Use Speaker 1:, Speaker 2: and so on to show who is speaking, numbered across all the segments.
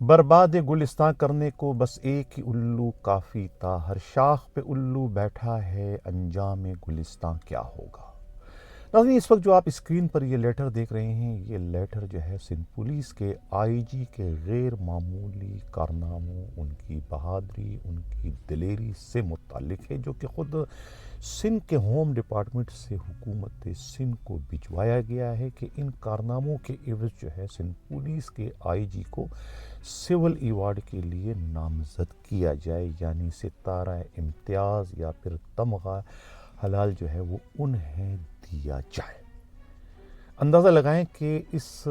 Speaker 1: برباد گلستان کرنے کو بس ایک ہی الو کافی تھا، ہر شاخ پہ الو بیٹھا ہے، انجام گلستان کیا ہوگا۔ ناظرین، اس وقت جو آپ اسکرین پر یہ لیٹر دیکھ رہے ہیں، یہ لیٹر جو ہے سندھ پولیس کے آئی جی کے غیر معمولی کارناموں، ان کی بہادری، ان کی دلیری سے متعلق ہے، جو کہ خود سندھ کے ہوم ڈپارٹمنٹ سے حکومت سندھ کو بھجوایا گیا ہے کہ ان کارناموں کے عوض جو ہے سندھ پولیس کے آئی جی کو سول ایوارڈ کے لیے نامزد کیا جائے، یعنی ستارہ امتیاز یا پھر تمغہ حلال جو ہے وہ انہیں دیا جائے۔ اندازہ لگائیں کہ اس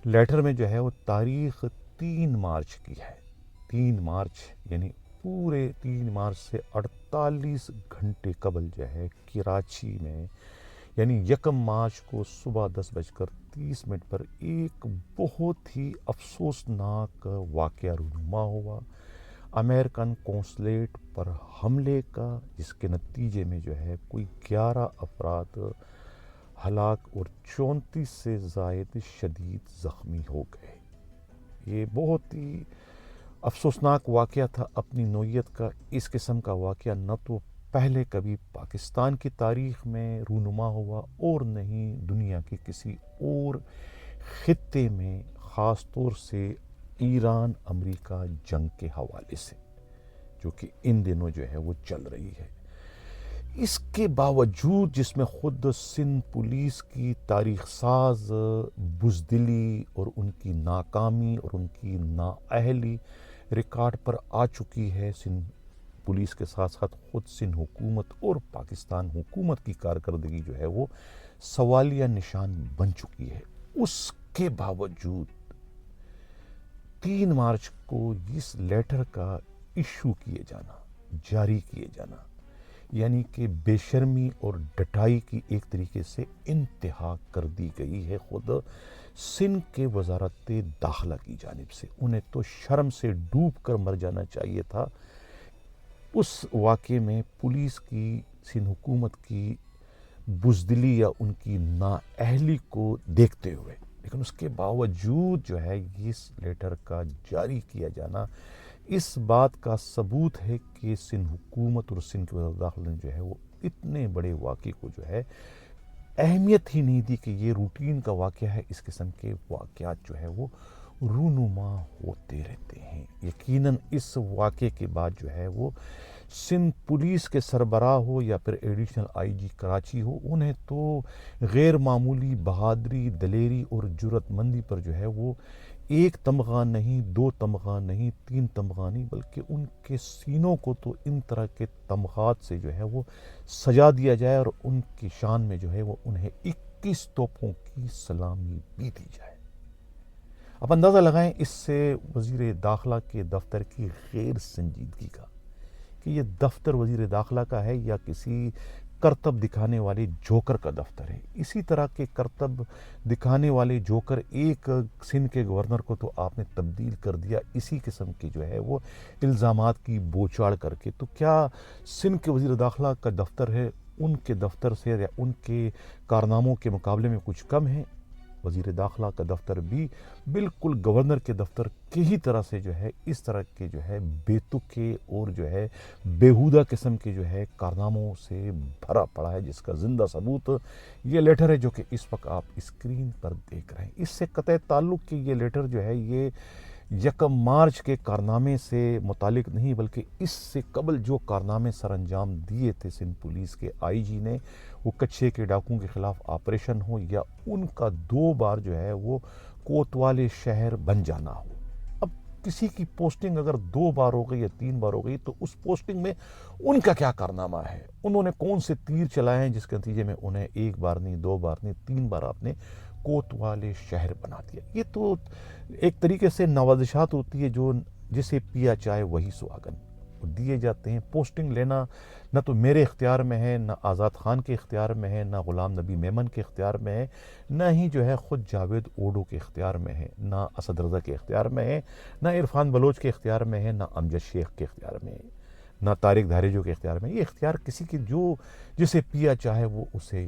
Speaker 1: لیٹر میں جو ہے وہ تاریخ 3 مارچ کی ہے۔ 3 مارچ یعنی پورے 3 مارچ سے 48 گھنٹے قبل جو ہے کراچی میں، یعنی 1 مارچ کو صبح 10:30 پر ایک بہت ہی افسوسناک واقعہ رونما ہوا، امریکن قونصلیٹ پر حملے کا، جس کے نتیجے میں جو ہے کوئی 11 افراد ہلاک اور 34 سے زائد شدید زخمی ہو گئے۔ یہ بہت ہی افسوسناک واقعہ تھا اپنی نوعیت کا۔ اس قسم کا واقعہ نہ تو پہلے کبھی پاکستان کی تاریخ میں رونما ہوا اور نہ ہی دنیا کے کسی اور خطے میں، خاص طور سے ایران امریکہ جنگ کے حوالے سے، جو کہ ان دنوں جو ہے وہ چل رہی ہے۔ اس کے باوجود، جس میں خود سندھ پولیس کی تاریخ ساز بزدلی اور ان کی ناکامی اور ان کی نااہلی ریکارڈ پر آ چکی ہے، سندھ پولیس کے ساتھ ساتھ خود سندھ حکومت اور پاکستان حکومت کی کارکردگی جو ہے وہ سوالیہ نشان بن چکی ہے، اس کے باوجود 3 مارچ کو اس لیٹر کا ایشو کیے جانا، جاری کیے جانا، یعنی کہ بے شرمی اور ڈٹائی کی ایک طریقے سے انتہا کر دی گئی ہے خود سندھ کے وزارت داخلہ کی جانب سے۔ انہیں تو شرم سے ڈوب کر مر جانا چاہیے تھا اس واقعے میں، پولیس کی، سندھ حکومت کی بزدلی یا ان کی نااہلی کو دیکھتے ہوئے، لیکن اس کے باوجود جو ہے اس لیٹر کا جاری کیا جانا اس بات کا ثبوت ہے کہ سندھ حکومت اور سندھ کے وزارت داخلہ نے جو ہے وہ اتنے بڑے واقعے کو جو ہے اہمیت ہی نہیں دی کہ یہ روٹین کا واقعہ ہے، اس قسم کے واقعات جو ہے وہ رونما ہوتے رہتے ہیں۔ یقیناً اس واقعے کے بعد جو ہے وہ سندھ پولیس کے سربراہ ہو یا پھر ایڈیشنل آئی جی کراچی ہو، انہیں تو غیر معمولی بہادری، دلیری اور جرأت مندی پر جو ہے وہ 1 تمغہ نہیں، 2 تمغہ نہیں، 3 تمغہ نہیں، بلکہ ان کے سینوں کو تو ان طرح کے تمغات سے جو ہے وہ سجا دیا جائے اور ان کی شان میں جو ہے وہ انہیں 21 توپوں کی سلامی بھی دی جائے۔ اب اندازہ لگائیں اس سے وزیر داخلہ کے دفتر کی غیر سنجیدگی کا، کہ یہ دفتر وزیر داخلہ کا ہے یا کسی کرتب دکھانے والے جوکر کا دفتر ہے۔ اسی طرح کے کرتب دکھانے والے جوکر ایک سندھ کے گورنر کو تو آپ نے تبدیل کر دیا اسی قسم کے جو ہے وہ الزامات کی بوچھاڑ کر کے، تو کیا سندھ کے وزیر داخلہ کا دفتر ہے ان کے دفتر سے یا ان کے کارناموں کے مقابلے میں کچھ کم ہے؟ وزیر داخلہ کا دفتر بھی بالکل گورنر کے دفتر کی ہی طرح سے جو ہے اس طرح کے جو ہے بے تکے اور جو ہے بیہودہ قسم کے جو ہے کارناموں سے بھرا پڑا ہے، جس کا زندہ ثبوت یہ لیٹر ہے جو کہ اس وقت آپ اسکرین پر دیکھ رہے ہیں۔ اس سے قطع تعلق کہ یہ لیٹر جو ہے یہ 1 مارچ کے کارنامے سے متعلق نہیں، بلکہ اس سے قبل جو کارنامے سر انجام دیے تھے سندھ پولیس کے آئی جی نے، وہ کچھے کے ڈاکوؤں کے خلاف آپریشن ہو یا ان کا 2 بار جو ہے وہ کوتوال شہر بن جانا ہو۔ اب کسی کی پوسٹنگ اگر 2 بار ہو گئی یا 3 بار ہو گئی تو اس پوسٹنگ میں ان کا کیا کارنامہ ہے؟ انہوں نے کون سے تیر چلائے ہیں جس کے نتیجے میں انہیں 1 بار نہیں، 2 بار نہیں، 3 بار آپ نے کوتوال شہر بنا دیا؟ یہ تو ایک طریقے سے نوازشات ہوتی ہے جو جسے پیا چائے وہی سہاگن دیے جاتے ہیں۔ پوسٹنگ لینا نہ تو میرے اختیار میں ہے، نہ آزاد خان کے اختیار میں ہے، نہ غلام نبی میمن کے اختیار میں ہے، نہ ہی جو ہے خود جاوید اوڈو کے اختیار میں ہے، نہ اسد رضا کے اختیار میں ہے، نہ عرفان بلوچ کے اختیار میں ہے، نہ امجد شیخ کے اختیار میں ہے، نہ طارق دھاریجو کے اختیار میں ہے۔ یہ اختیار کسی کی جو جسے پیا چاہے وہ اسے